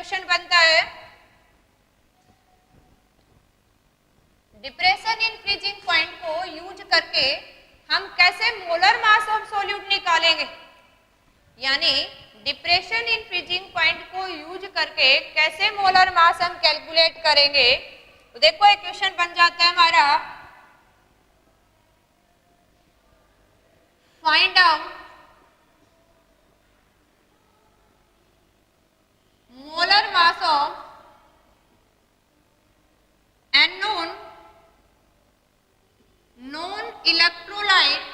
Question बनता है depression in freezing point को यूज करके हम कैसे मोलर मास ऑफ सॉल्यूट निकालेंगे, यानी डिप्रेशन इन फ्रीजिंग पॉइंट को यूज करके कैसे मोलर मास हम कैलकुलेट करेंगे। तो देखो एक क्वेश्चन बन जाता है हमारा, find out molar mass of unknown known electrolyte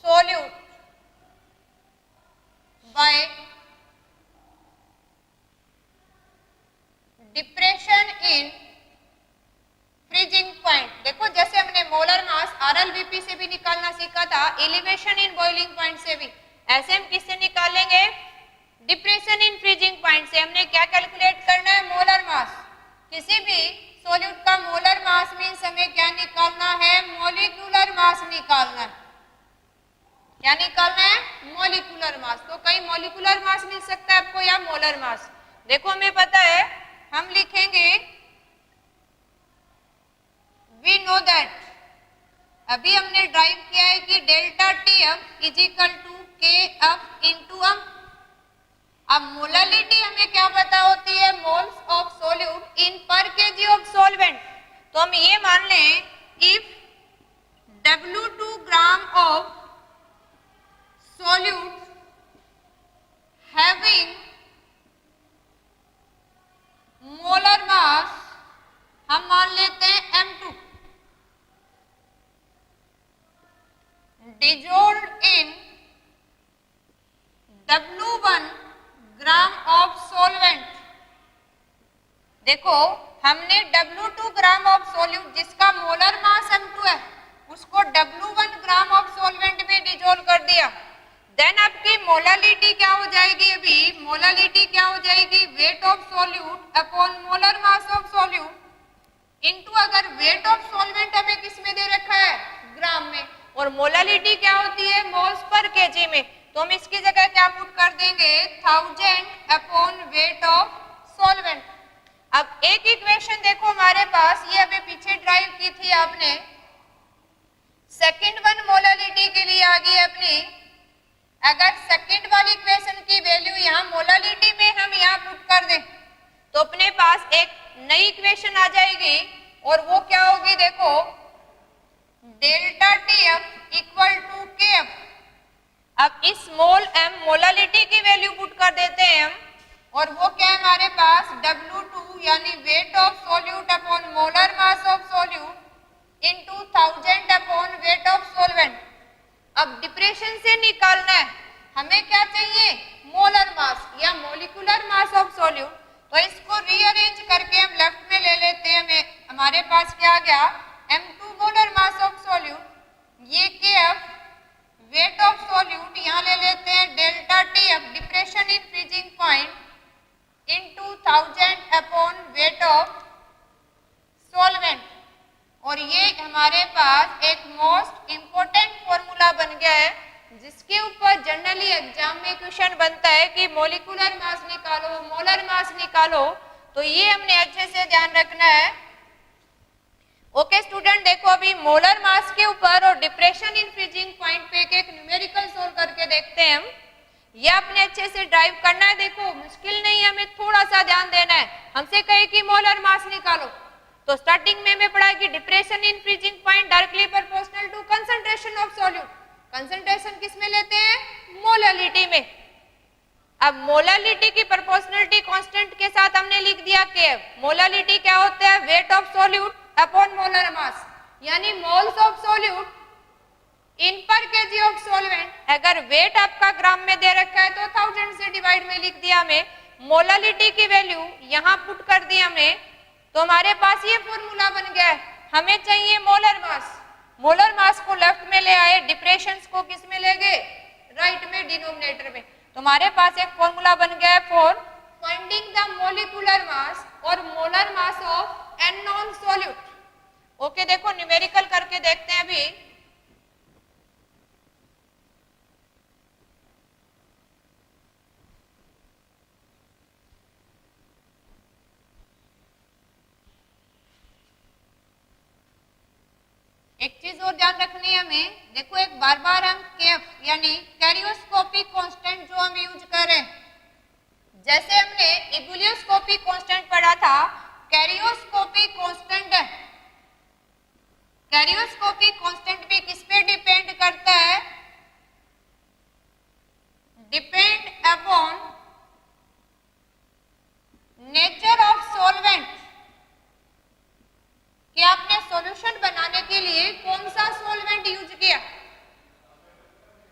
solute by depression in freezing point. देखो जैसे हमने मोलर मास आरएलबीपी से भी निकालना सीखा था, एलिवेशन इन बॉइलिंग पॉइंट से भी, ऐसे हम किससे निकालेंगे, डिप्रेशन इन फ्रीजिंग पॉइंट से। हमने क्या कैलकुलेट करना है, मोलर मास। किसी भी सॉल्यूट का मोलर मास मींस हमें क्या निकालना है, मॉलिक्यूलर मास निकालना है। क्या निकालना है, मॉलिक्यूलर मास। तो कहीं मॉलिक्यूलर मास मिल सकता है आपको या मोलर मास। देखो हमें पता है, हम लिखेंगे वी नो दैट, अभी हमने ड्राइव किया है कि delta T F is equal to K F into M. अब मोलालिटी हमें क्या पता होती है, मोल्स ऑफ सॉल्यूट इन पर केजी ऑफ सॉल्वेंट। तो हम ये मान लें if W2 gram of solute having molar mass, हम मान लेते हैं M2, dissolved in W1 gram of solvent. देखो हमने W2 ग्राम ऑफ सॉल्यूट जिसका मोलर मास M2 है, उसको W1 ग्राम ऑफ सॉल्वेंट में डिजोल्व कर दिया। देन आपकी मोलालिटी क्या हो जाएगी, अभी मोलालिटी क्या हो जाएगी, weight of solute upon molar mass of solute into, अगर वेट ऑफ सॉल्वेंट हमें किस में दे रखा है, ग्राम में, और मोलालिटी क्या होती है, मोल्स पर केजी में। तो हम इसकी जगह क्या पुट कर देंगे, 1000 अपॉन वेट ऑफ सॉल्वेंट। अब एक इक्वेशन देखो हमारे पास, ये अभी पीछे ड्राइव की थी आपने, सेकंड वन मोलालिटी के लिए आ गई अपनी। अगर सेकंड वाली इक्वेशन की वैल्यू यहाँ मोलालिटी में हम यहाँ पुट कर दें तो अपने पास एक नई इक्वेशन आ जाएगी, और वो क्या होगी, देखो delta T F equal to K F. अब इस मोल एम मोलालिटी की वैल्यू पुट कर देते हैं हम, और वो क्या है हमारे पास, W2 यानी weight of solute upon molar mass of solute into 1000 upon weight of solvent. अब डिप्रेशन से निकालना है, हमें क्या चाहिए, मोलर मास या मॉलिक्यूलर मास ऑफ सॉल्यूट। तो इसको रीअरेंज करके हम लेफ्ट में ले लेते हैं, हमें हमारे पास क्या आ गया, M2 molar mass of solute, ये KF वेट ऑफ सॉल्यूट, यहाँ ले लेते हैं delta TF depression in freezing point into 1000 upon weight of solvent. और ये हमारे पास एक मोस्ट इंपोर्टेंट फॉर्मूला बन गया है, जिसके ऊपर जनरली एग्जाम में क्वेश्चन बनता है कि मॉलिक्यूलर मास निकालो, मोलर मास निकालो। तो ये हमने अच्छे से ध्यान रखना है। ओके स्टूडेंट, देखो अभी मोलर मास के ऊपर और डिप्रेशन इन फ्रीजिंग पॉइंट पे एक न्यूमेरिकल सोल्व करके देखते हैं हम। ये आपने अच्छे से ड्राइव करना है, देखो मुश्किल नहीं है, हमें थोड़ा सा ध्यान देना है। हमसे कहे कि मोलर मास निकालो, तो स्टार्टिंग में हमें पढ़ा कि depression in freezing point directly proportional to concentration of solute. Concentration किस में लेते हैं, मोलालिटी में। अब मोलालिटी की प्रोपोर्शनलिटी कांस्टेंट के साथ हमने लिख दिया के मोलालिटी क्या होता है, weight of solute upon molar mass, यानी मोल्स ऑफ सॉल्यूट इन पर केजी ऑफ सॉल्वेंट। अगर वेट आपका ग्राम में दे रखा है तो 1000 से डिवाइड में लिख दिया हमें, मोलालिटी की वैल्यू यहाँ पुट कर दी हमें, तो हमारे पास ये फॉर्मूला बन गया है। हमें चाहिए मोलर मास, मोलर मास को लेफ्ट में ले आए, डिप्रेशन को किस में ले गए, राइट में, डिनोमिनेटर में। तो हमारे पास एक फॉर्मूला बन गया है for finding the molecular mass और molar mass of unknown solute. Okay, देखो न्यूमेरिकल करके देखते हैं अभी। और ध्यान रखनी है हमें। देखो एक बार बार हम केएफ यानी कैरियोस्कोपिक कांस्टेंट जो हम यूज कर रहे हैं, जैसे हमने इबुलियोस्कोपिक कांस्टेंट पढ़ा था, कैरियोस्कोपिक कांस्टेंट है। कैरियोस्कोपिक कांस्टेंट भी किस पे डिपेंड करता है? Depend upon nature of solvent, कि आपने सॉल्यूशन बनाने के लिए कौन सा सॉल्वेंट यूज किया।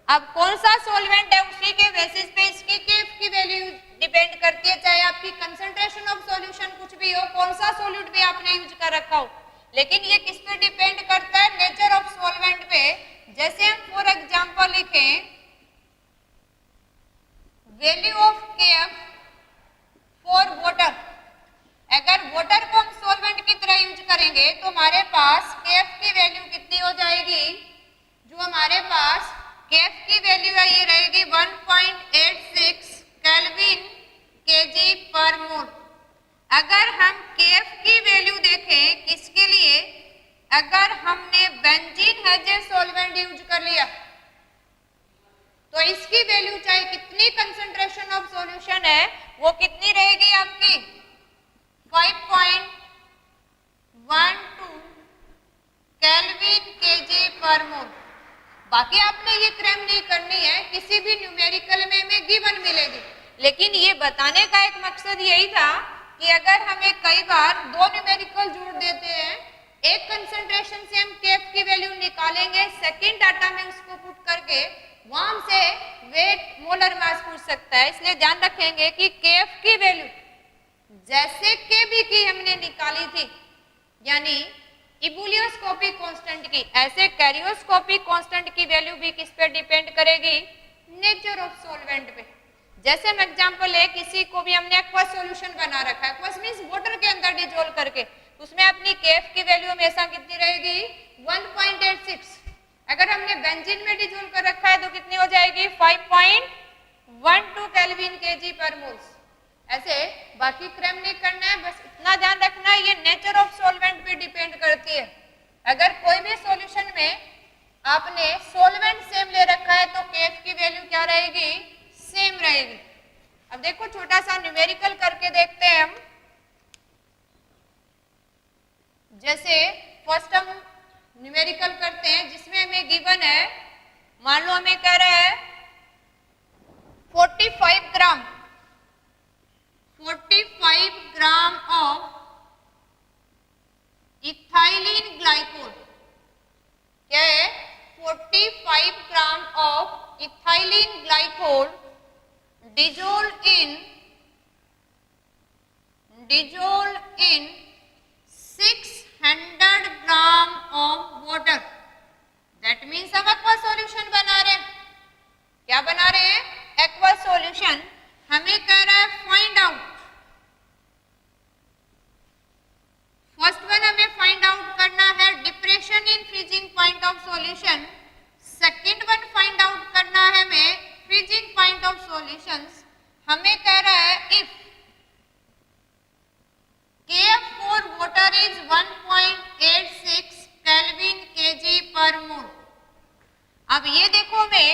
अब कौन सा सॉल्वेंट है उसी के बेसिस पे इसकी केएफ की वैल्यू डिपेंड करती है, चाहे आपकी कंसंट्रेशन ऑफ सॉल्यूशन कुछ भी हो, कौन सा सॉल्यूट भी आपने यूज कर रखा हो, लेकिन ये किस पे डिपेंड करता है? नेचर ऑफ सॉल्वेंट पे। जैसे हम फॉर एग्जांपल लिखें value of KF for water, अगर वाटर को हम सॉल्वेंट की तरह यूज करेंगे तो हमारे पास केएफ की वैल्यू कितनी हो जाएगी? जो हमारे पास केएफ की वैल्यू है ये रहेगी 1.86 केल्विन केजी पर मोल। अगर हम केएफ की वैल्यू देखें किसके लिए, अगर हमने बेंजीन हेजेस सॉल्वेंट यूज कर लिया तो इसकी वैल्यू चाहे कितनी कंसंट्रेशन ऑफ सॉल्यूशन है वो कितनी रहेगी आपकी? 5.12 केल्विन केजी पर मोल। बाकी आपने ये क्रम नहीं करनी है, किसी भी न्यूमेरिकल में हमें गिवन मिलेगी, लेकिन ये बताने का एक मकसद यही था कि अगर हमें कई बार दो न्यूमेरिकल जोड़ देते हैं, एक कंसंट्रेशन से हम केएफ की वैल्यू निकालेंगे, सेकंड डाटा में उसको पुट करके वहां से वेट मोलर मास पूछ सकता है, इसलिए ध्यान रखेंगे कि केएफ की वैल्यू जैसे केबी की हमने निकाली थी यानी इबुलियोस्कोपिक कांस्टेंट की, ऐसे कैरियोस्कोपिक कांस्टेंट की वैल्यू भी किस पे डिपेंड करेगी? नेचर ऑफ सॉल्वेंट पे। जैसे हम एग्जांपल ले, किसी को भी हमने एक्वा सॉल्यूशन बना रखा है, एक्वस मींस वाटर के अंदर डिसॉल्व करके, उसमें अपनी केएफ की वैल्यू हमेशा कितनी रहेगी? 1.86। अगर हमने बेंजीन में डिसॉल्व कर रखा है तो कितनी हो जाएगी? 5.12 केल्विन केजी पर मोल्स। ऐसे बाकी क्रम नहीं करना है, बस इतना ध्यान रखना है ये नेचर ऑफ सॉल्वेंट पे डिपेंड करती है। अगर कोई भी सॉल्यूशन में आपने सॉल्वेंट सेम ले रखा है तो केएफ की वैल्यू क्या रहेगी? सेम रहेगी। अब देखो छोटा सा न्यूमेरिकल करके देखते हैं हम। जैसे फर्स्ट हम न्यूमेरिकल करते हैं जिसमें हमें गिवन है, मान लो हमें कह रहा है 45 ग्राम ऑफ इथाइलिन ग्लाइकोल। क्या है? 45 gram of ethylene glycol dissolved in 600 gram of water. That means हम एक्वा सॉल्यूशन बना रहे हैं। क्या बना रहे हैं? Aqua solution. हमें कह रहा है फाइंड आउट, फर्स्ट वन हमें फाइंड आउट करना है depression in freezing point of solution, second one find out करना है हमें फ्रीजिंग पॉइंट ऑफ सॉल्यूशंस। हमें कह रहा है if KF for water is 1.86 kelvin KG पर मोल। अब ये देखो हमें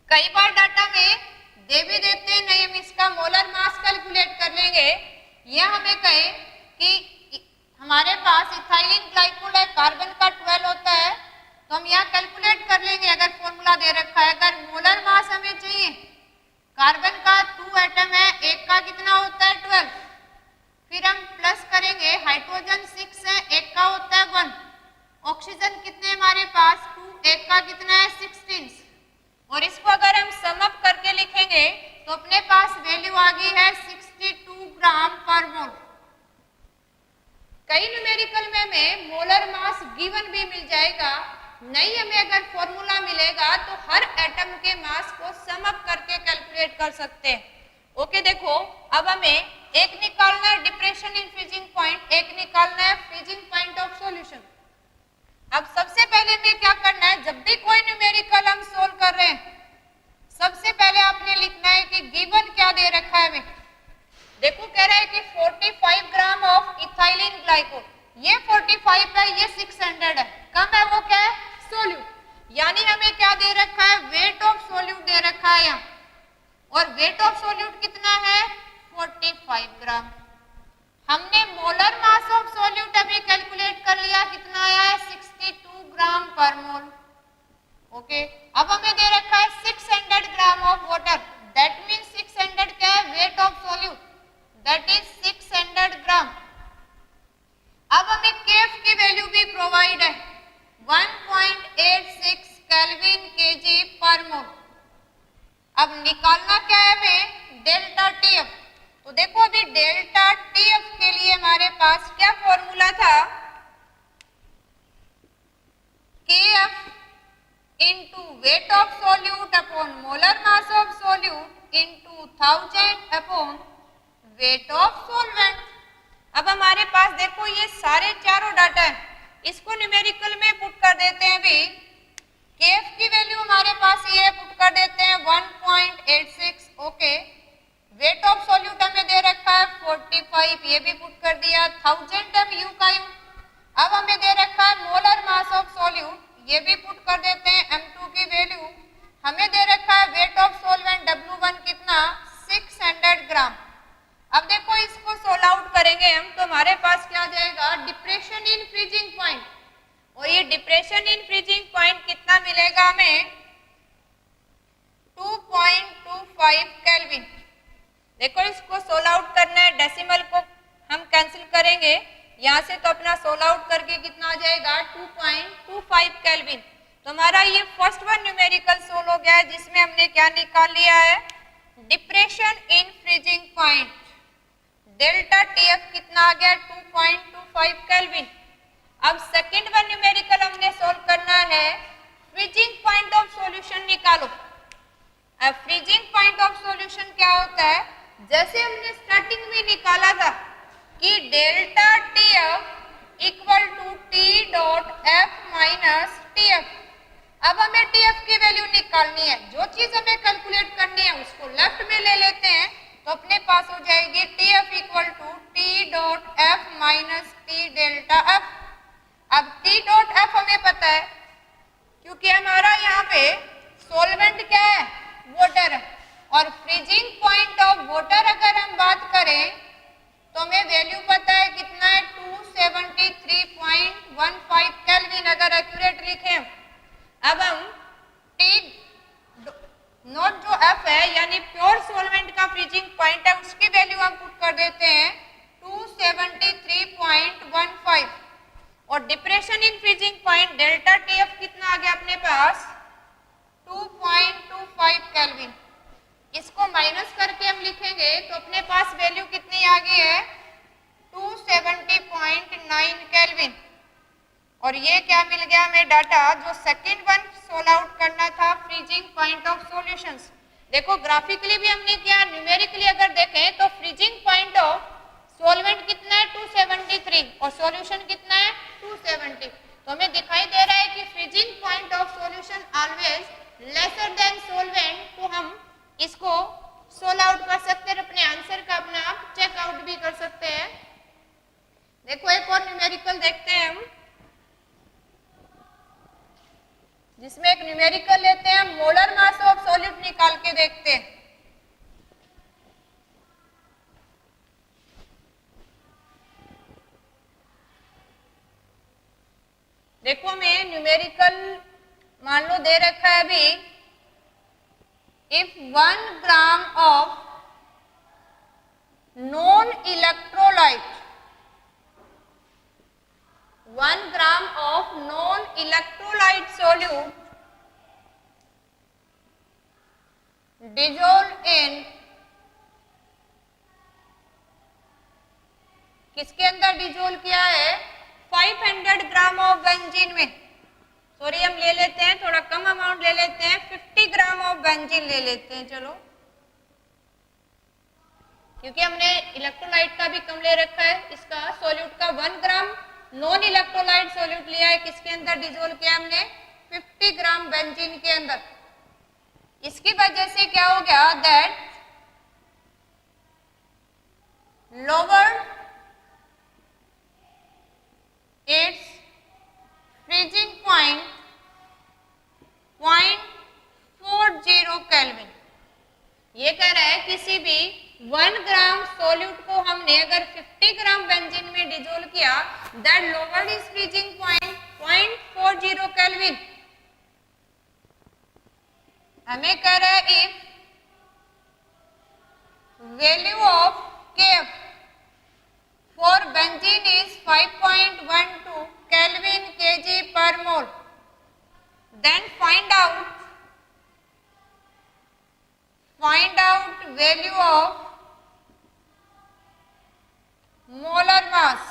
कई बार डाटा में दे भी देते हैं, नहीं हम इसका मोलर मास कैलकुलेट कर लेंगे, या हमें कहे कि हमारे पास इथाइलिन ग्लाइकोल है, कार्बन का 12 होता है, तो हम यहाँ कैलकुलेट कर लेंगे अगर फॉर्मूला दे रखा है। अगर मोलर मास हमें चाहिए, कार्बन का 2 एटम है, एक का कितना होता है? 12। फिर हम प्लस करेंगे, हाइड्रोजन 6 है, एक का होता है 1। ऑक्सीजन कितने हमारे पास? 2, एक का कितना है? 16। और इसको अगर हम सम अप करके लिखेंगे तो अपने पास वैल्यू आ गई है 62 ग्राम पर मोल। कई न्यूमेरिकल में हमें मोलर मास गिवन भी मिल जाएगा, नहीं हमें अगर फॉर्मूला मिलेगा तो हर एटम के मास को सम अप करके कैलकुलेट कर सकते हैं। ओके, देखो अब हमें एक निकालना है डिप्रेशन इन फ्रीजिंग पॉइंट, एक निकालना है फ्रीजिंग पॉइंट ऑफ सॉल्यूशन। अब सबसे पहले हमें क्या करना है, जब भी कोई न्यूमेरिकल हम सोल्व कर रहे हैं सबसे पहले आपने लिखना है कि गिवन क्या दे रखा है हमें। देखो कह रहा है कि 45 ग्राम ऑफ इथाइलिन ग्लाइकोल, ये 45 है, ये 600 है, कम है वो है वेट ऑफ सोल्यूट दे रखा है यहाँ, और वेट ऑफ सोल्यूट कितना है 45 ग्राम। हमने मोलर मास ऑफ सोल्यूट अभी कैलकुलेट कर लिया, कितना आया है 62 ग्राम पर मोल। ओके, अब हमें दे रखा है 600 gram of water, that mean 600 क्या है weight of solute, that is 600 ग्राम। अब हमें केएफ की वैल्यू भी प्रोवाइड है 1.86 केल्विन केजी पर मोल। अब निकालना क्या है हमें डेल्टा टीएफ। तो देखो अभी डेल्टा टीएफ के लिए हमारे पास क्या फॉर्मूला था, KF into weight of solute upon molar mass of solute into 1000 upon weight of solvent। अब हमारे पास देखो ये सारे चारों डाटा है, इसको न्यूमेरिकल में पुट कर देते हैं। अभी केएफ की वैल्यू हमारे पास ये पुट कर देते हैं 1.86। ओके, वेट ऑफ सोल्यूट हमें दे रखा है 45, ये भी पुट कर दिया, 1000 m यू का यू। अब हमें दे रखा है मोलर मास ऑफ सोल्यूट, ये भी पुट कर देते हैं M2 की वैल्यू। हमें दे रखा है वेट ऑफ सोल्वेंट W1 कितना 600 ग्राम। अब देखो इसको सोल्व आउट करेंगे हम तो हमारे पास क्या आ जाएगा डिप्रेशन इन फ्रीजिंग पॉइंट, और ये डिप्रेशन इन फ्रीजिंग पॉइंट कितना मिलेगा हमें 2.25 केल्विन। देखो इसको सोल्व आउट करना है, डेसिमल को हम कैंसिल करेंगे यहाँ से, तो अपना सोल्व आउट करके कितना आ जाएगा 2.25 केल्विन। तो हमारा ये फर्स्ट वन न्यूमेरिकल सोल्व हो गया है, जिसमें हमने क्या निकाल लिया है depression in freezing point, delta TF कितना आ गया 2.25 केल्विन। अब सेकंड वन न्यूमेरिकल हमने सोल्व करना है फ्रीजिंग पॉइंट ऑफ सॉल्यूशन निकालो। अब फ्रीजिंग पॉइंट ऑफ सॉल्यूशन क्या होता है, जैसे हमने स्टार्टिंग में निकाला था कि delta TF equal to T dot F minus TF. अब हमें टीएफ की वैल्यू निकालनी है, जो चीज हमें कैलकुलेट करनी है उसको लेफ्ट में ले लेते हैं, तो अपने पास हो जाएगी TF equal to T dot F minus T delta F. अब टी डॉट एफ हमें पता है क्योंकि हमारा यहाँ पे सोलवेंट क्या है वाटर है, और फ्रीजिंग पॉइंट ऑफ वाटर अगर हम बात करें तो हमें वैल्यू पता है कितना है 273.15 केल्विन अगर एक्यूरेट लिखें। अब हम टी नॉट जो एफ है यानी प्योर सॉल्वेंट का फ्रीजिंग पॉइंट है उसकी वैल्यू हम पुट कर देते हैं 273.15, और depression in freezing point delta TF कितना आ गया अपने पास 2.25 केल्विन। इसको माइनस करके हम लिखेंगे तो अपने पास वैल्यू कितनी आ गई है 270.9 केल्विन। और ये क्या मिल गया हमें डाटा, जो सेकंड वन सोल्व आउट करना था फ्रीजिंग पॉइंट ऑफ सॉल्यूशंस। देखो ग्राफिकली भी हमने किया, न्यूमेरिकली अगर देखें तो फ्रीजिंग पॉइंट ऑफ सॉल्वेंट कितना है 273 और सॉल्यूशन कितना है 270। तो हमें दिखाई दे रहा है कि freezing point of solution always lesser than solvent, तो हम इसको सोल्व आउट कर सकते हैं, अपने आंसर का अपना आप चेकआउट भी कर सकते हैं। देखो एक और न्यूमेरिकल देखते हैं हम, जिसमें एक न्यूमेरिकल लेते हैं, मोलर मास ऑफ सॉल्यूट निकाल के देखते हैं। देखो मैं न्यूमेरिकल मान लो दे रखा है अभी, if 1 gram of non-electrolyte 1 gram of non-electrolyte solute dissolved in किसके अंदर डिजोल्व किया है 500 ग्राम ऑफ बेंजीन में, सॉरी हम ले लेते हैं थोड़ा कम अमाउंट ले लेते हैं 50 ग्राम ऑफ बेंजीन ले लेते हैं, चलो क्योंकि हमने इलेक्ट्रोलाइट का भी कम ले रखा है, इसका सॉल्यूट का 1 ग्राम नॉन इलेक्ट्रोलाइट सॉल्यूट लिया है, किसके अंदर डिजोल्व किया हमने 50 ग्राम बेंजीन के अंदर। इसकी वजह से क्या हो गया that lower it's freezing point 1 gram solute को हमने अगर 50 ग्राम बेंजीन में डिजोल्व किया, that lowered is freezing point 0.40 kelvin. हमें कह रहा है if value of KF for benzene is 5.12 kelvin KG पर मोल, then find out value of molar mass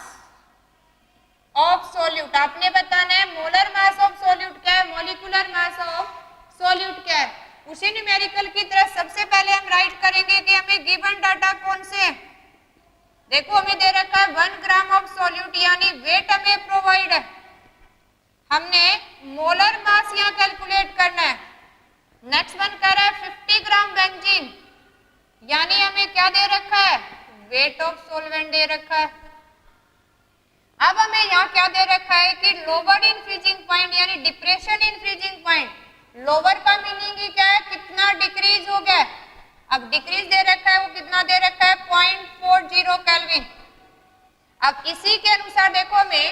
of solute. आपने बताना है मोलर मास ऑफ सोल्यूट क्या है, मॉलिक्यूलर मास ऑफ सोल्यूट क्या है। उसी न्यूमेरिकल की तरह सबसे पहले हम राइट करेंगे कि हमें गिवन डाटा कौन से है। देखो हमें दे रखा है 1 ग्राम ऑफ सोल्यूट, यानी वेट हमें प्रोवाइड है, हमने मोलर मास यहाँ कैलकुलेट करना है। नेक्स्ट वन कह रहा है 50 ग्राम बेंजीन, यानी हमें क्या दे रखा है, वेट ऑफ सोलवेंट दे रखा है। अब हमें यहाँ क्या दे रखा है कि लोअर इन फ्रीजिंग पॉइंट यानी depression in freezing point. Lower का मीनिंग ही क्या है, कितना डिक्रीज हो गया। अब डिक्रीज दे रखा है, वो कितना दे रखा है 0.40 केल्विन। अब इसी के अनुसार देखो हमें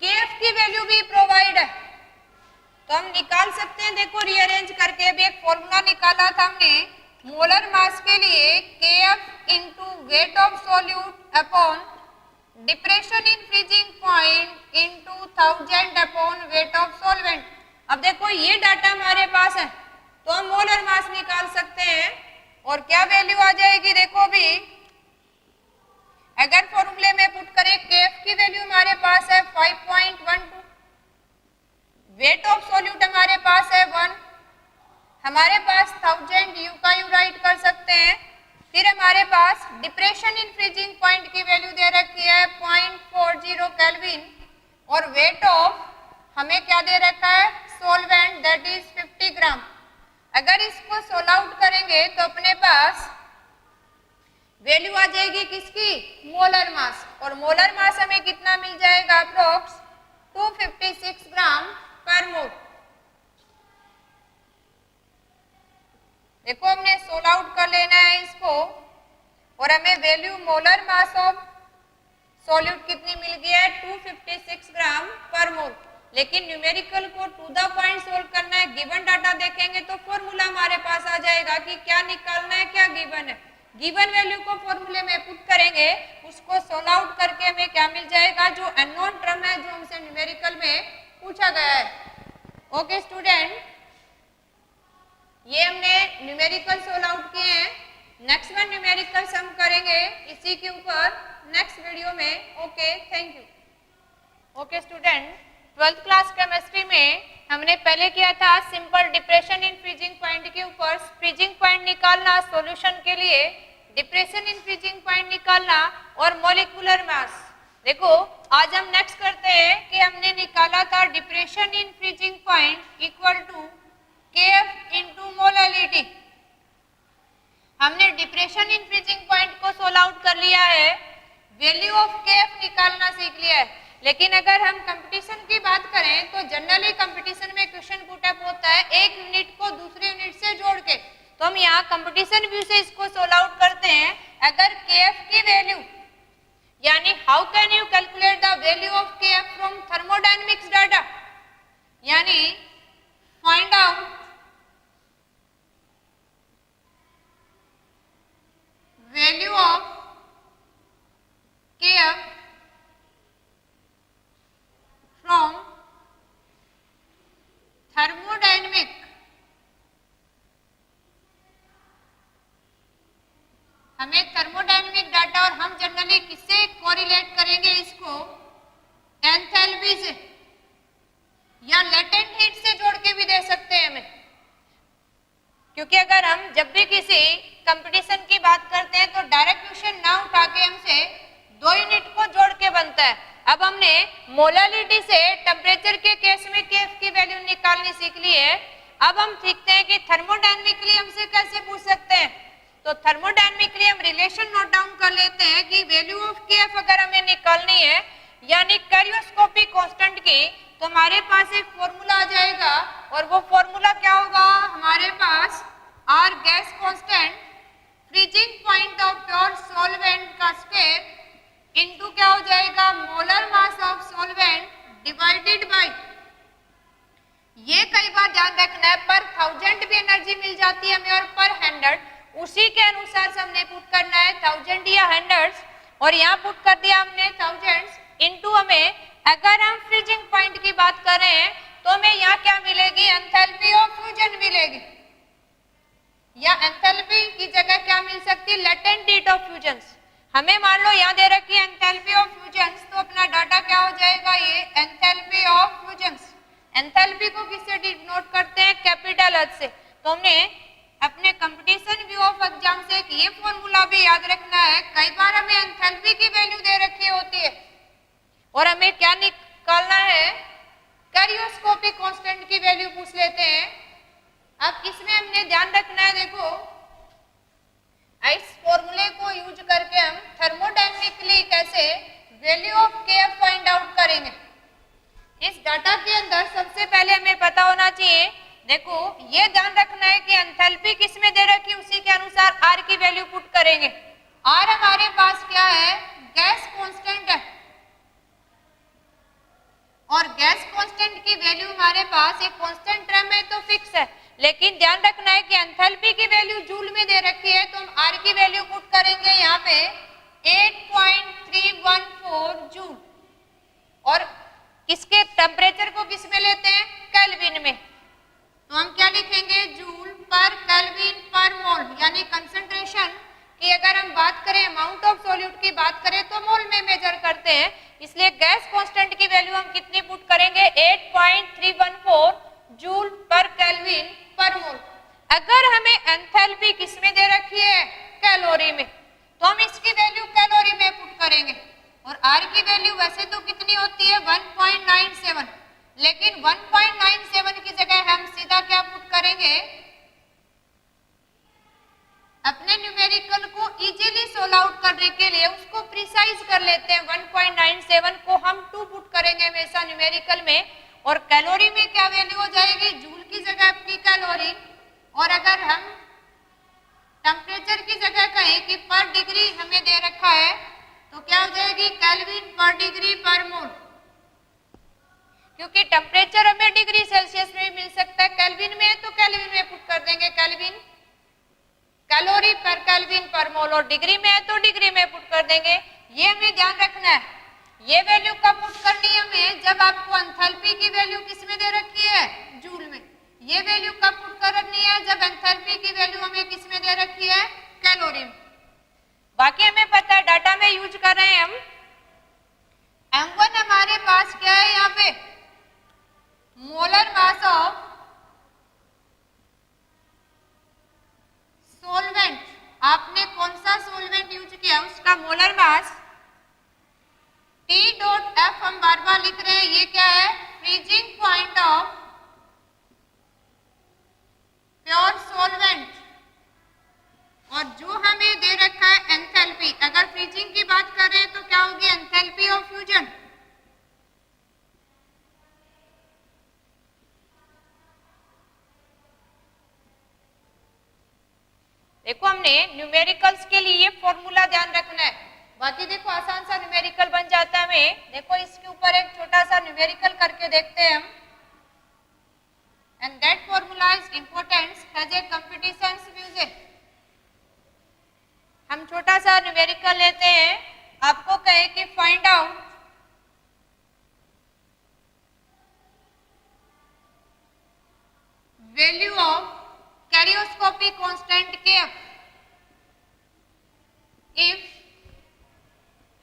केएफ की वैल्यू भी प्रोवाइड है, तो हम निकाल सकते हैं। देखो रीअरेंज करके भी एक फॉर्मूला निकाला था हमने मोलर मास के लिए, KF into weight of solute upon depression in freezing point into 1000 upon weight of solvent. अब देखो ये डाटा हमारे पास है, तो हम मोलर मास निकाल सकते हैं। और क्या वैल्यू आ जाएगी, देखो भी अगर फॉर्मूले में पुट करें, केएफ की वैल्यू हमारे पास है 5.12, वेट ऑफ सोल्यूट हमारे पास है 1, हमारे पास 1000 यू का यू राइट कर सकते हैं। फिर हमारे पास डिप्रेशन इन फ्रीजिंग पॉइंट की वैल्यू दे रखी है 0.40 केल्विन, और वेट ऑफ हमें क्या दे रखा है, सोलवेंट, दैट इज 50 ग्राम। अगर इसको सोल आउट करेंगे तो अपने पास वैल्यू आ जाएगी किसकी, मोलर मास। और मोलर मास हमें कितना मिल जाएगा, अप्रोक्स 256 ग्राम पर मोल। देखो हमने सोल आउट कर लेना है इसको, और हमें value molar mass of solute कितनी मिल गई है, 256 ग्राम पर मोल। लेकिन न्यूमेरिकल को टू द पॉइंट सोल्व करना है। गिवन डाटा देखेंगे तो फॉर्मूला हमारे पास आ जाएगा कि क्या निकालना है, क्या गिवन है। गिवन वैल्यू को फॉर्मूले में पुट करेंगे, उसको सोल आउट करके हमें क्या मिल जाएगा, जो अननोन टर्म है जो हमसे न्यूमेरिकल में पूछा गया है। ओके स्टूडेंट, ये हमने न्यूमेरिकल सोल आउट किए हैं। नेक्स्ट वन न्यूमेरिकल सम करेंगे इसी के ऊपर नेक्स्ट वीडियो में। Okay, thank you. Okay student, 12th class chemistry में हमने पहले किया था simple depression in freezing point के ऊपर फ्रीजिंग पॉइंट निकालना, सॉल्यूशन के लिए डिप्रेशन इन फ्रीजिंग पॉइंट निकालना और मॉलिक्यूलर मास। देखो आज हम नेक्स्ट करते हैं कि हमने निकाला था depression in freezing point equal to KF into molality. हमने डिप्रेशन इन फ्रीजिंग पॉइंट को सोल आउट कर लिया है, वैल्यू ऑफ केएफ निकालना सीख लिया है। लेकिन अगर हम कंपटीशन की बात करें तो जनरली कंपटीशन में क्वेश्चन पुटअप होता है एक यूनिट को दूसरे यूनिट से जोड़ के, तो हम यहाँ कंपटीशन व्यू से इसको सोल आउट करते हैं। अगर केएफ की वैल्यू यानी how can you calculate the value of KF from thermodynamics data, यानी find out value of KF from thermodynamic हमें थर्मोडायनेमिक डाटा, और हम जनरली किससे कोरिलेट करेंगे इसको, एंथैल्पी से या लेटेंट हीट से जोड़ के भी दे सकते हैं हमें। क्योंकि अगर हम जब भी किसी कंपटीशन की बात करते हैं तो डायरेक्ट क्वेश्चन ना उठा के हमसे दो यूनिट को जोड़ के बनता है। अब हमने मोलालिटी से टेम्परेचर के केस में केएफ की वैल्यू निकालनी सीख ली है। अब हम सीखते हैं कि थर्मोडायनेमिकली हमसे कैसे पूछ सकते हैं। तो थर्मोडायनेमिकली हम रिलेशन नोट डाउन कर लेते हैं कि वैल्यू ऑफ केएफ अगर हमें निकालनी है यानी कैरियोस्कोपिक कांस्टेंट की, तो हमारे पास एक फॉर्मूला आ जाएगा, और वो फॉर्मूला क्या होगा, हमारे पास R gas constant freezing point of pure आती है हमें और पर 100, उसी के अनुसार से हमने पुट करना है 1000 या 100, और यहाँ पुट कर दिया हमने 1000 इनटू हमें अगर हम फ्रीजिंग पॉइंट की बात करें तो हमें यहाँ क्या मिलेगी, एंथैल्पी ऑफ फ्यूजन मिलेगी, या एंथैल्पी की जगह क्या मिल सकती है, लेटेंट हीट ऑफ फ्यूजन्स। हमें मान लो यहाँ दे रखी है एंथैल्पी ऑफ फ्यूजन्स, तो अपना डाटा क्या हो जाएगा, ये एंथैल्पी ऑफ फ्यूजन्स। एंथैल्पी को किससे डिनोट करते हैं, कैपिटल एच से। तो हमने अपने कंपटीशन व्यू ऑफ एग्जाम से एक ये फॉर्मूला भी याद रखना है, कई बार हमें एंथैल्पी की वैल्यू दे रखी होती है और हमें क्या निकालना है, कैरियोस्कोपिक कांस्टेंट की वैल्यू पूछ लेते हैं। अब इसमें हमने ध्यान रखना है, देखो इस फॉर्मूले को यूज करके हम थर्मोडायनेमिकली कैसे value of KF find out करेंगे। इस डाटा के अंदर सबसे पहले हमें पता होना चाहिए, देखो ये ध्यान रखना है कि एंथैल्पी किसमें दे रखी, उसी के अनुसार आर की वैल्यू पुट करेंगे। आर हमारे पास क्या है, गैस कांस्टेंट है, और गैस कांस्टेंट की वैल्यू हमारे पास एक कांस्टेंट टर्म है तो फिक्स है, लेकिन ध्यान रखना है कि एंथैल्पी की वैल्यू जूल में दे रखी है, तो हम आर की वैल्यू पुट करेंगे यहाँ पे 8.314 जूल, और किसके टेम्परेचर को किस में लेते हैं, केल्विन में। तो हम क्या लिखेंगे, जूल पर केल्विन पर मोल, यानी कंसंट्रेशन की अगर हम बात करें, अमाउंट ऑफ सॉल्यूट की बात करें तो मोल में मेजर करते हैं, इसलिए गैस कांस्टेंट की वैल्यू हम कितनी पुट करेंगे, 8.314 जूल पर केल्विन पर मोल। अगर हमें एंथैल्पी किस में दे रखी है, कैलोरी में, तो हम इसकी वैल्यू कैलोरी में पुट करेंगे, और आर की वैल्यू वैसे तो कितनी होती है 1.97, लेकिन 1.97 की जगह हम सीधा क्या पुट करेंगे, अपने न्यूमेरिकल को इजीली सोल्व आउट करने के लिए उसको प्रिसाइज कर लेते हैं, 1.97 को हम 2 पुट करेंगे हमेशा न्यूमेरिकल में, और कैलोरी में क्या वैल्यू हो जाएगी, जूल की जगह अपनी कैलोरी, और अगर हम टेम्परेचर की जगह कहें कि पर डिग्री हमें दे रखा है तो क्या हो जाएगी, केल्विन पर डिग्री पर मोल, क्योंकि टेम्परेचर हमें डिग्री सेल्सियस में मिल सकता है, केल्विन में है तो केल्विन में पुट कर देंगे केल्विन, कैलोरी पर केल्विन पर मोल, और डिग्री में है तो डिग्री में पुट कर देंगे। ये हमें ध्यान रखना है, ये वैल्यू कब पुट करनी है हमें, जब आपको एंथैल्पी की वैल्यू किस में दे रखी है, जूल में। ये वैल्यू कब पुट करनी है, जब एंथैल्पी की वैल्यू हमें किस में दे रखी है, कैलोरी में। बाकी हमें पता है डाटा में यूज कर रहे हैं हम, M1 हमारे पास क्या है यहाँ पे, मोलर मास ऑफ सोलवेंट, आपने कौन सा सोलवेंट यूज किया उसका मोलर मास, T.F हम बार बार लिख रहे हैं, ये क्या है, freezing point of pure solvent, और जो हमें दे रखा है एंथैल्पी, अगर फ्रीजिंग की बात कर रहे हैं तो क्या होगी, एंथैल्पी ऑफ फ्यूजन। देखो हमने न्यूमेरिकल्स के लिए ये फॉर्मूला ध्यान रखना है, बाकी देखो आसान सा न्यूमेरिकल बन जाता है हमें। देखो इसके ऊपर एक छोटा सा न्यूमेरिकल करके देखते हैं हम, and that formula is important as a competition use. हम छोटा सा न्यूमेरिकल लेते हैं, आपको कहे कि find out value of cryoscopic constant KF if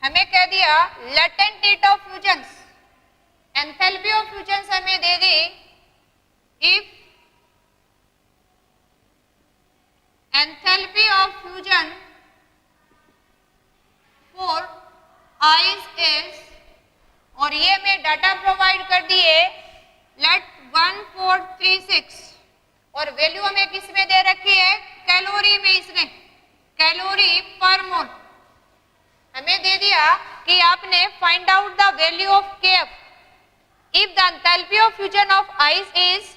हमें कह दिया latent heat of fusions, enthalpy of fusions हमें दे दी, if enthalpy of fusion for ice is, और ये हमें डाटा प्रोवाइड कर दिए लेट 1436, और वैल्यू हमें किस में दे रखी है, कैलोरी में, इसने कैलोरी पर मोल हमें दे दिया कि आपने find out the value of KF if the enthalpy of fusion of ice is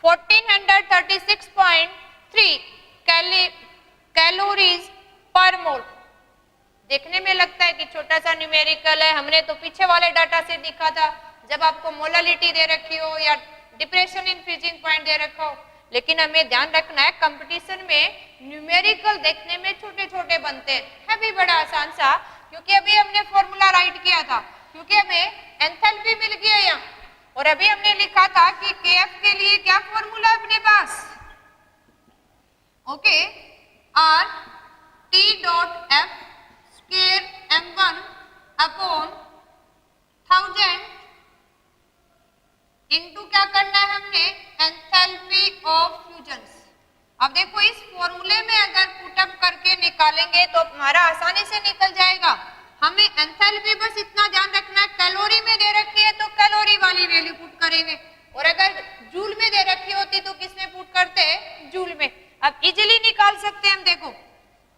1436.3 calories per mole. देखने में लगता है कि छोटा सा न्यूमेरिकल है, हमने तो पीछे वाले डाटा से दिखा था, जब आपको मोलालिटी दे रखी हो या डिप्रेशन इन फ्रीजिंग पॉइंट दे रखा हो, लेकिन हमें ध्यान रखना है कंपटीशन में न्यूमेरिकल देखने में छोटे छोटे बनते हैं, है भी बड़ा आसान सा, क्योंकि अभी हमने फॉर्मूला राइट किया था, क्योंकि हमें एंथैल्पी मिल गया यहाँ, और अभी हमने लिखा था कि केएफ के लिए क्या फॉर्मूला है अपने पास, okay, R T dot F square m1 upon 1000 into क्या करना है हमने, एंथैल्पी ऑफ फ्यूजन्स। अब देखो इस फॉर्मूले में अगर पुटअप करके निकालेंगे तो हमारा आसानी से निकल जाएगा। हमें एंथैल्पी बस इतना ध्यान रखना है, कैलोरी में दे रखी है तो कैलोरी वाली वैल्यू पुट करेंगे, और अगर जूल में दे रखी होती तो किस में पुट करते, जूल में। अब इजीली निकाल सकते हैं हम, देखो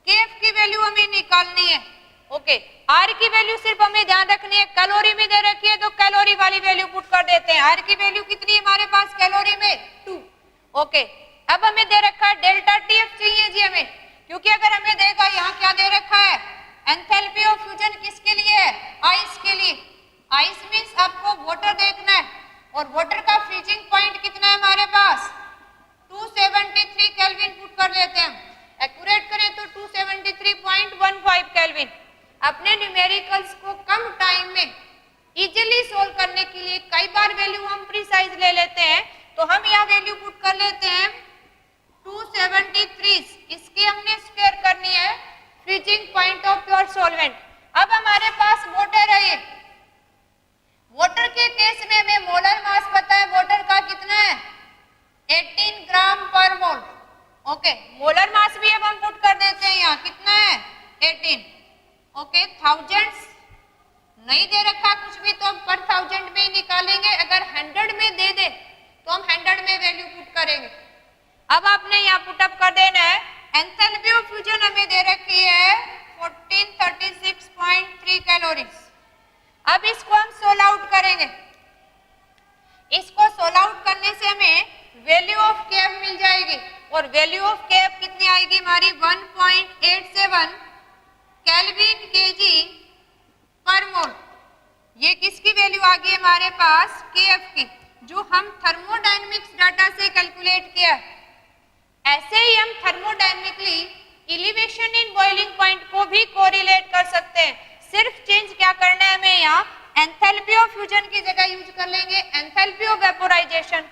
केएफ की वैल्यू हमें निकालनी है, ओके, आर की वैल्यू सिर्फ हमें ध्यान रखनी है, कैलोरी में दे रखी है तो कैलोरी वाली वैल्यू पुट कर देते हैं। आर की वैल्यू कितनी है हमारे पास कैलोरी में, 2, ओके। अब हमें दे रखा है डेल्टा टीएफ चाहिए जी हमें, क्योंकि अगर हमें देगा यहाँ क्या दे रखा है, एंथैल्पी ऑफ फ्यूजन किसके लिए है, आइस के लिए। आइस मींस आपको वाटर देखना है, और वाटर का फ्रीजिंग पॉइंट कितना है हमारे पास, 273 केल्विन पुट कर लेते हैं हम, एक्यूरेट करें तो 273.15 केल्विन। अपने न्यूमेरिकल्स को कम टाइम में इजीली सोल्व करने के लिए कई बार वैल्यू हम प्रीसाइज ले लेते हैं, तो हम यहाँ वैल्यू पुट कर लेते हैं 273, इसकी हमने स्क्वायर करनी है freezing point of pure solvent. अब हमारे पास वाटर है, ये वाटर के केस में हमें मोलर मास पता है वाटर का कितना है, 18 ग्राम पर मोल, ओके। मोलर मास भी अब हम पुट कर देते हैं यहाँ, कितना है 18, ओके। थाउजेंड्स नहीं दे रखा कुछ भी तो हम पर थाउजेंड में ही निकालेंगे, अगर 100 में दे दे तो हम 100 में वैल्यू पुट करेंगे। अब आपने यहाँ पुटअप कर देना है, एंथैल्पी ऑफ फ्यूजन हमें दे रखी है 1436.3 कैलोरीज। अब इसको हम सोल आउट करेंगे, इसको सोल आउट करने से हमें वैल्यू ऑफ केएफ मिल जाएगी, और वैल्यू ऑफ केएफ कितनी आएगी हमारी 1.87 केल्विन केजी पर मोल। ये किसकी वैल्यू आ गई हमारे पास, केएफ की, जो हम थर्मोडायनेमिक्स डाटा से कैलकुलेट किया। ऐसे ही हम thermodynamically elevation in boiling point को भी कोरिलेट कर सकते हैं, सिर्फ चेंज क्या करना है हमें, यहाँ एंथैल्पी ऑफ फ्यूजन की जगह यूज कर लेंगे एंथैल्पी ऑफ वेपोराइजेशन,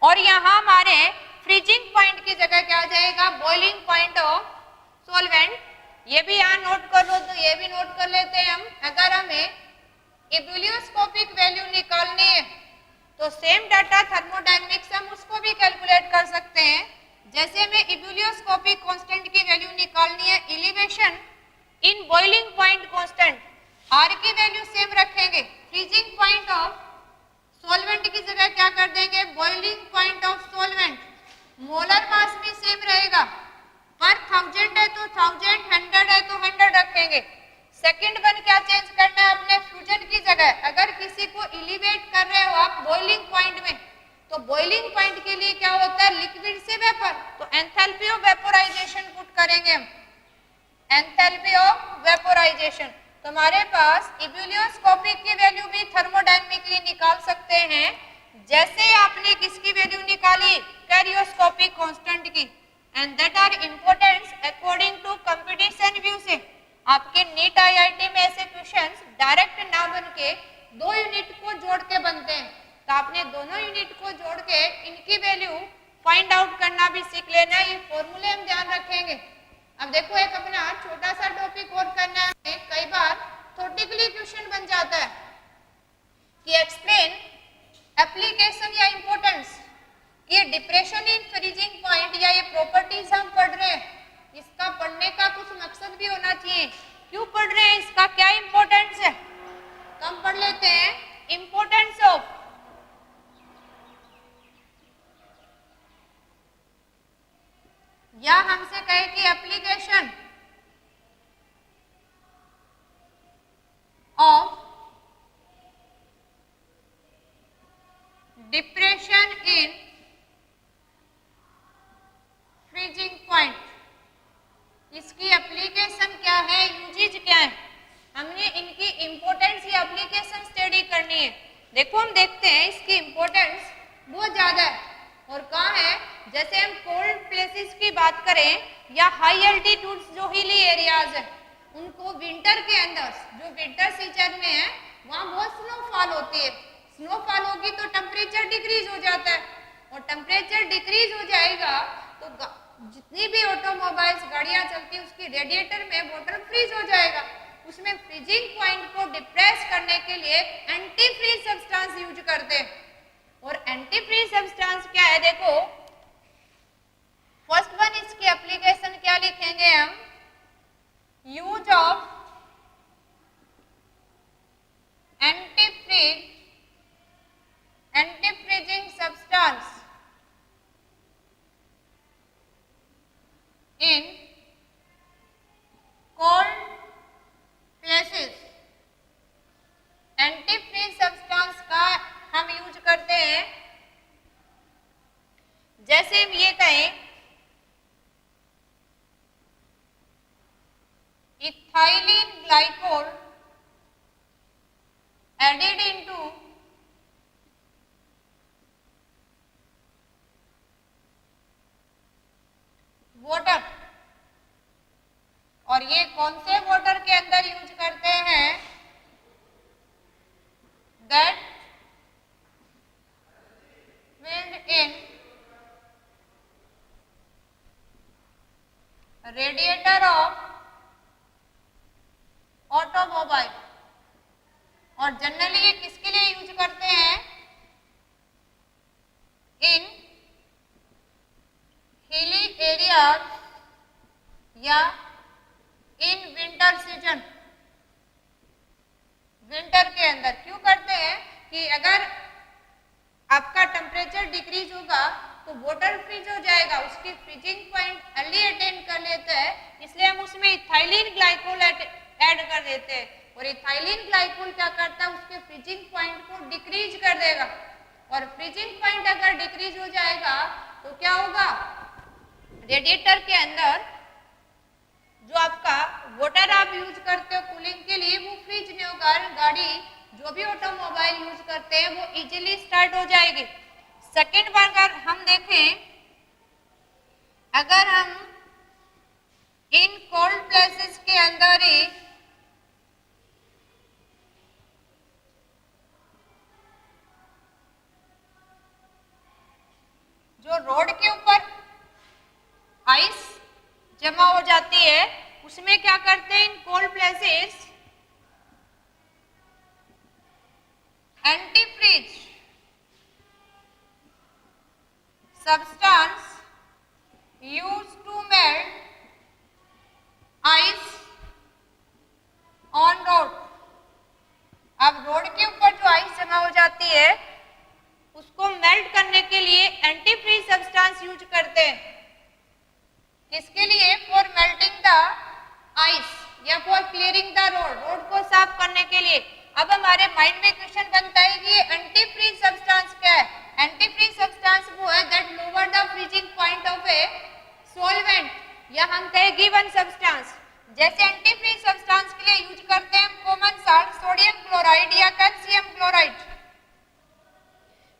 और यहाँ हमारे फ्रीजिंग पॉइंट की जगह क्या आ जाएगा, बॉइलिंग पॉइंट ऑफ सॉल्वेंट। ये भी यहाँ नोट कर लो, तो ये भी नोट कर लेते हैं हम। अगर हमें इब्यूलियोस्कोपिक वैल्यू निकालनी है तो सेम डाटा थर्मोडायनेमिक्स हम उसको भी कैलकुलेट कर सकते हैं। जैसे हमें इब्यूलियोस्कोपिक कांस्टेंट की वैल्यू निकालनी है, elevation in boiling point constant, R की वैल्यू सेम रखेंगे, फ्रीजिंग पॉइंट ऑफ सॉल्वेंट की जगह क्या कर देंगे, boiling point of solvent, molar mass भी सेम रहेगा, पर 1000 है तो 1000, 100 है तो 100 रखेंगे। सेकंड वन क्या चेंज करना है अपने फ्यूजन की जगह, अगर किसी को एलिवेट कर रहे हो आप बॉइलिंग पॉइंट में, तो बॉइलिंग पॉइंट के लिए क्या होता है, लिक्विड से वेपर, तो एंथैल्पी ऑफ वेपोराइजेशन पुट करेंगे हम, एंथैल्पी ऑफ वेपोराइजेशन। तो हमारे पास इब्यूलियोस्कोपिक की वैल्यू भी थर्मोडायनेमिकली निकाल सकते हैं, जैसे आपने किसकी वैल्यू निकाली, कैरियोस्कोपिक कांस्टेंट की, and that are important according to competition view से। आपके नीट आईआईटी में ऐसे क्वेश्चंस डायरेक्ट ना बन के दो यूनिट को जोड़ के बनते हैं, तो आपने दोनों यूनिट को जोड़ के इनकी वैल्यू फाइंड आउट करना भी सीख लेना है, ये फॉर्मूले हम ध्यान रखेंगे। अब देखो एक अपना छोटा सा टॉपिक और करना है, कई बार थ्योरेटिकली क्वेश्चन बन जाता है कि एक्सप्लेन एप्लीकेशन या इंपॉर्टेंस, ये डिप्रेशन इन फ्रीजिंग पॉइंट या ये प्रॉपर्टीज हम पढ़ रहे हैं, इसका पढ़ने का कुछ मकसद भी होना चाहिए, क्यों पढ़ रहे हैं, इसका क्या इंपॉर्टेंस है। तो हम पढ़ लेते हैं इंपॉर्टेंस ऑफ या हमसे कहे कि application of depression in freezing point, इसकी एप्लीकेशन क्या है, यूजेज क्या है, हमने इनकी इंपॉर्टेंस या एप्लीकेशन स्टडी करनी है। देखो हम देखते हैं इसकी इंपॉर्टेंस बहुत ज्यादा है, और कहाँ है, जैसे हम की बात करें या हाई एल्टीट्यूड्स जो हिली एरियाज है, उनको विंटर के अंदर, जो विंटर सीजन में है, वहां बहुत स्नोफॉल होती है। स्नोफॉल होगी तो टेम्परेचर डिक्रीज हो जाता है, और टेम्परेचर डिक्रीज हो जाएगा तो जितनी भी ऑटोमोबाइल्स गाड़ियां चलती है उसकी रेडिएटर में वाटर फ्रीज हो जाएगा। उसमें फ्रीजिंग पॉइंट को डिप्रेस करने के लिए एंटी फ्रीज सब्सटेंस यूज करते हैं। और एंटी फ्रीज सब्सटेंस क्या है, देखो फर्स्ट वन, इसकी एप्लीकेशन क्या लिखेंगे हम, use of anti freezing substance in cold places. Anti freeze substance का हम यूज करते हैं, जैसे हम ये कहें ethylene glycol added into water. और ये कौन से वाटर के अंदर यूज करते हैं, that filled in radiator of automobile. और जनरली ये किसके लिए यूज करते हैं, इन हिली एरियाज या इन विंटर सीजन। विंटर के अंदर क्यों करते हैं कि अगर आपका टेम्परेचर डिक्रीज होगा तो वाटर फ्रीज हो जाएगा, उसकी फ्रीजिंग पॉइंट अर्ली अटेंड कर लेता है, इसलिए हम उसमें इथाइलिन ग्लाइकोल ऐड कर देते हैं। और इथाइलिन ग्लाइकोल क्या करता है, उसके फ्रीजिंग पॉइंट को डिक्रीज कर देगा। और फ्रीजिंग पॉइंट अगर डिक्रीज हो जाएगा तो क्या होगा, रेडिएटर के अंदर जो आपका वाटर आप यूज करते हो कूलिंग के लिए वो फ्रीज नहीं होगा, गाड़ी जो भी ऑटोमोबाइल यूज करते हैं वो इजीली स्टार्ट हो जाएगी। सेकेंड बार अगर हम देखें, अगर हम इन कोल्ड प्लेसेस के अंदर ही जो रोड के ऊपर आइस जमा हो जाती है उसमें क्या करते हैं, in cold places anti freeze substance used to melt ice on road। अब रोड के ऊपर जो आइस जमा हो जाती है उसको मेल्ट करने के लिए एंटी फ्रीज सब्सटेंस यूज करते हैं। किसके लिए, फॉर मेल्टिंग द आइस या for clearing the road, road को साफ करने के लिए। अब हमारे माइंड में क्वेश्चन बनता है कि एंटी फ्रीज सब्सटेंस क्या है। एंटी फ्रीज सब्सटेंस वो है that lower the freezing point of a solvent, या हम कहें गिवन सब्सटेंस। जैसे एंटी फ्रीज सब्सटेंस के लिए यूज करते हैं कॉमन साल्ट सोडियम क्लोराइड या कैल्शियम क्लोराइड।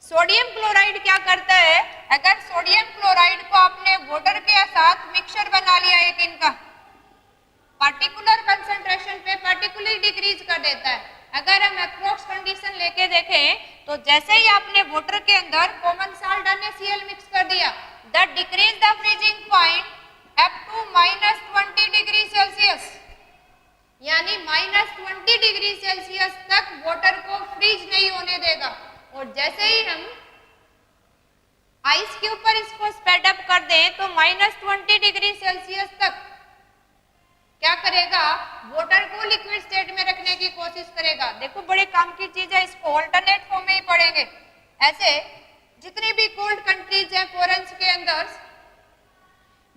सोडियम क्लोराइड क्या करता है, अगर सोडियम क्लोराइड को आपने वाटर के साथ मिक्सचर बना लिया एक इनका, पार्टिकुलर कंसंट्रेशन पे पार्टिकुलरली डिक्रीज कर देता है। अगर हम अप्रोक्स कंडीशन लेके देखें तो जैसे ही आपने वाटर के अंदर कॉमन साल्ट NaCl मिक्स कर दिया, that decrease the freezing point up to -20 degree Celsius, यानी -20 डिग्री सेल्सियस तक वाटर को फ्रीज नहीं होने देगा। और जैसे ही हम आइस के ऊपर इसको स्प्रेड अप कर दें तो -20 डिग्री सेल्सियस तक क्या करेगा, वाटर को लिक्विड स्टेट में रखने की कोशिश करेगा। देखो बड़े काम की चीज है, इसको ऑल्टरनेट फॉर्म में ही पढ़ेंगे। ऐसे जितनी भी कोल्ड कंट्रीज हैं फॉरेन्स के अंदर,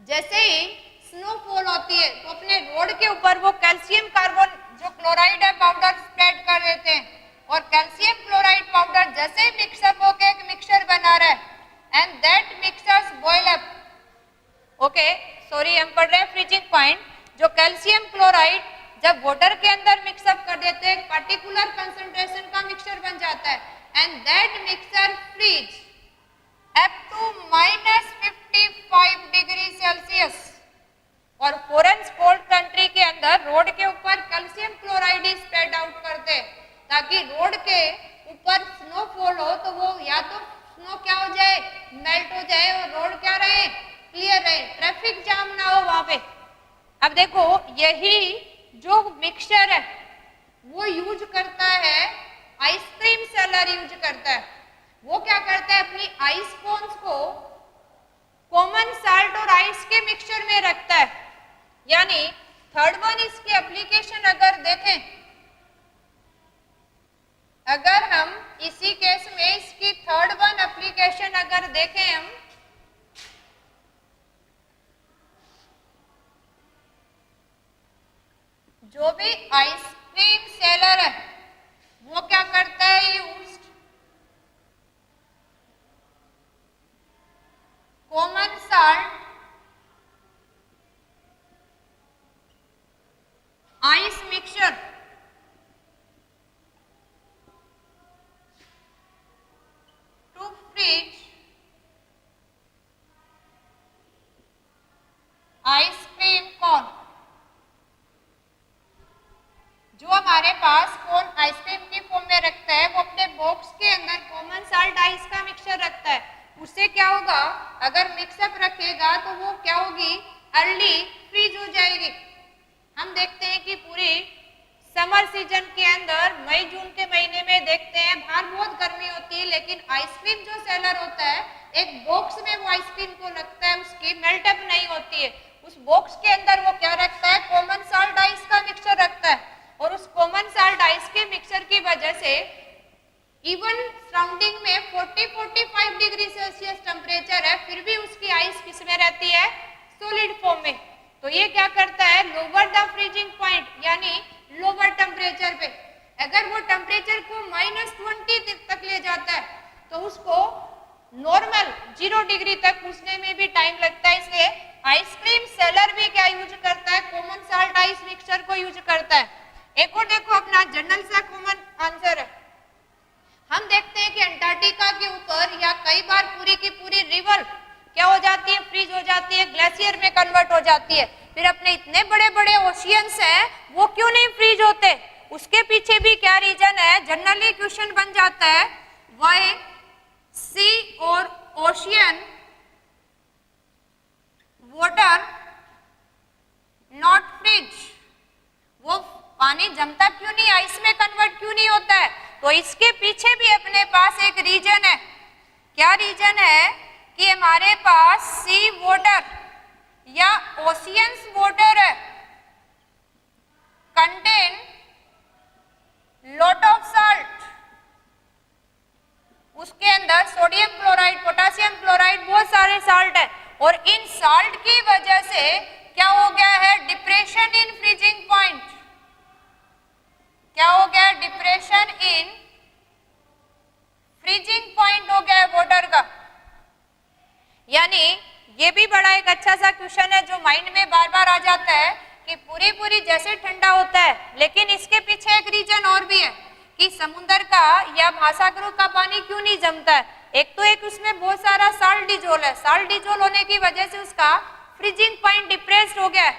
जैसे ही स्नोफॉल होती है तो अपने रोड के ऊपर वो कैल्शियम कार्बन जो क्लोराइड है पाउडर स्प्रेड कर देते हैं। और कैल्शियम क्लोराइड पाउडर जैसे ही मिक्सअप होकर एक मिक्सचर बना रहा है and that mixtures boil up. Okay sorry, हम पढ़ रहे हैं फ्रीजिंग पॉइंट। जो कैल्शियम क्लोराइड जब वाटर के अंदर मिक्सअप कर देते हैं पर्टिकुलर कंसंट्रेशन का मिक्सचर बन जाता है and that mixture freeze up to -55 degree Celsius. और फॉरेन कोल्ड कंट्री के अंदर रोड के ऊपर कैल्शियम क्लोराइड स्प्रेड आउट करते हैं, ताकि रोड के ऊपर स्नोफॉल हो तो वो या तो स्नो क्या हो जाए, मेल्ट हो जाए और रोड क्या रहे, क्लियर रहे, ट्रैफिक जाम ना हो वहां पे। अब देखो यही जो मिक्सचर है वो यूज करता है आइसक्रीम सेलर यूज करता है। वो क्या करता है, अपनी आइस कोन्स को कॉमन साल्ट और आइस के मिक्सचर में रखता है। यानी थर्ड वन इसकी एप्लीकेशन अगर देखें, अगर हम इसी केस में इसकी थर्ड वन एप्लीकेशन अगर देखें हम, जो भी आइसक्रीम सेलर है वो क्या करता है, use common salt ice mixture to freeze ice cream cone. जो हमारे पास कोन आइसक्रीम की फॉर्म में रखता है वो अपने बॉक्स के अंदर कॉमन साल्ट आइस का मिक्सचर रखता है। उससे क्या होगा, अगर मिक्सअप रखेगा तो वो क्या होगी, अर्ली फ्रीज हो जाएगी। हम देखते हैं कि पूरी समर सीजन के अंदर मई जून के महीने में देखते हैं बाहर बहुत गर्मी होती है, लेकिन आइसक्रीम जो सेलर होता है एक बॉक्स में वो आइसक्रीम को रखता है, उसकी मेल्टअप नहीं होती है। उस बॉक्स के अंदर वो क्या रखता है, कॉमन साल्ट आइस का मिक्सचर रखता है। और उस कॉमन साल्ट आइस के मिक्सचर की वजह से इवन सराउंडिंग में 40-45 डिग्री सेल्सियस टेम्परेचर है, फिर भी उसकी आइस किस में रहती है, सॉलिड फॉर्म में। तो ये क्या करता है, लोअर द फ्रीजिंग पॉइंट, यानी लोअर टेम्परेचर पे अगर वो टेम्परेचर को -20 तक ले जाता है तो उसको नॉर्मल 0 डिग्री तक पहुंचने में भी टाइम लगता है। इसलिए आइसक्रीम सेलर भी क्या यूज करता है, कॉमन साल्ट आइस मिक्सचर को यूज करता है। एक और देखो अपना जनरल सा कॉमन आंसर है। हम देखते हैं कि अंटार्कटिका के ऊपर या कई बार पूरी की पूरी रिवर क्या हो जाती है, फ्रीज हो जाती है, ग्लेशियर में कन्वर्ट हो जाती है। फिर अपने इतने बड़े बड़े ओशियंस हैं वो क्यों नहीं फ्रीज होते, उसके पीछे भी क्या रीजन है, जनरली क्वेश्चन बन जाता है, व्हाई सी और ओशियन वाटर नॉट फ्रीज, वो पानी जमता क्यों नहीं, आइस में कन्वर्ट क्यों नहीं होता है। तो इसके पीछे भी अपने पास एक रीजन है। क्या रीजन है कि हमारे पास सी वाटर या ओशियंस वाटर है, कंटेन लॉट ऑफ साल्ट, उसके अंदर सोडियम क्लोराइड, पोटेशियम क्लोराइड, बहुत सारे साल्ट है। और इन साल्ट की वजह से क्या हो गया है, डिप्रेशन इन फ्रीजिंग पॉइंट, क्या हो गया, डिप्रेशन इन फ्रीजिंग पॉइंट हो गया है वाटर का। यानी ये भी बड़ा एक अच्छा सा क्वेश्चन है जो माइंड में बार बार आ जाता है कि पूरी जैसे ठंडा होता है, लेकिन इसके पीछे एक रीजन और भी है कि समुद्र का या महासागरों का पानी क्यों नहीं जमता है। एक तो एक उसमें बहुत सारा साल्ट डिजोल है, साल्ट डिजोल होने की वजह से उसका फ्रीजिंग पॉइंट डिप्रेस्ड हो गया है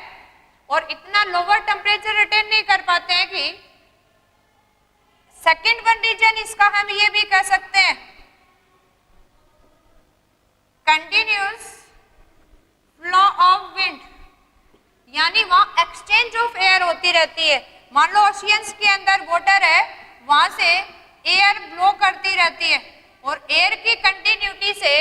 और इतना लोअर टेम्परेचर अटेन नहीं कर पाते हैं कि सेकेंड वन रीजन इसका हम ये भी कह सकते हैं, कंटिन्यूअस फ्लो ऑफ विंड, यानी वहां एक्सचेंज ऑफ एयर होती रहती है। मान लो ओशियंस के अंदर वाटर है, वहां से एयर ब्लो करती रहती है और एयर की कंटिन्यूटी से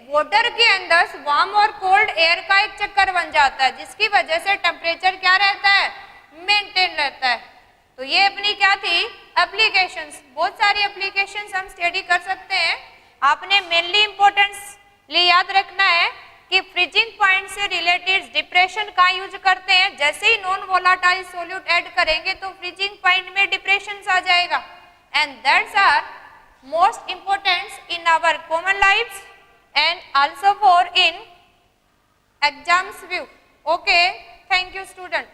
वाटर के अंदर वार्म और कोल्ड एयर का एक चक्कर बन जाता है, जिसकी वजह से टेम्परेचर क्या रहता है, मेंटेन रहता है। तो ये अपनी क्या थी, एप्लीकेशंस, बहुत सारी एप्लीकेशंस हम स्टडी कर सकते हैं। आपने मेनली इंपॉर्टेंस लिए याद रखना है कि फ्रीजिंग पॉइंट से रिलेटेड डिप्रेशन का यूज करते हैं। जैसे ही नॉन वोलाटाइल सॉल्यूट ऐड करेंगे तो फ्रीजिंग पॉइंट में डिप्रेशन आ जाएगा, and that's are most important in our common lifes and also for in exams view. Okay, thank you student.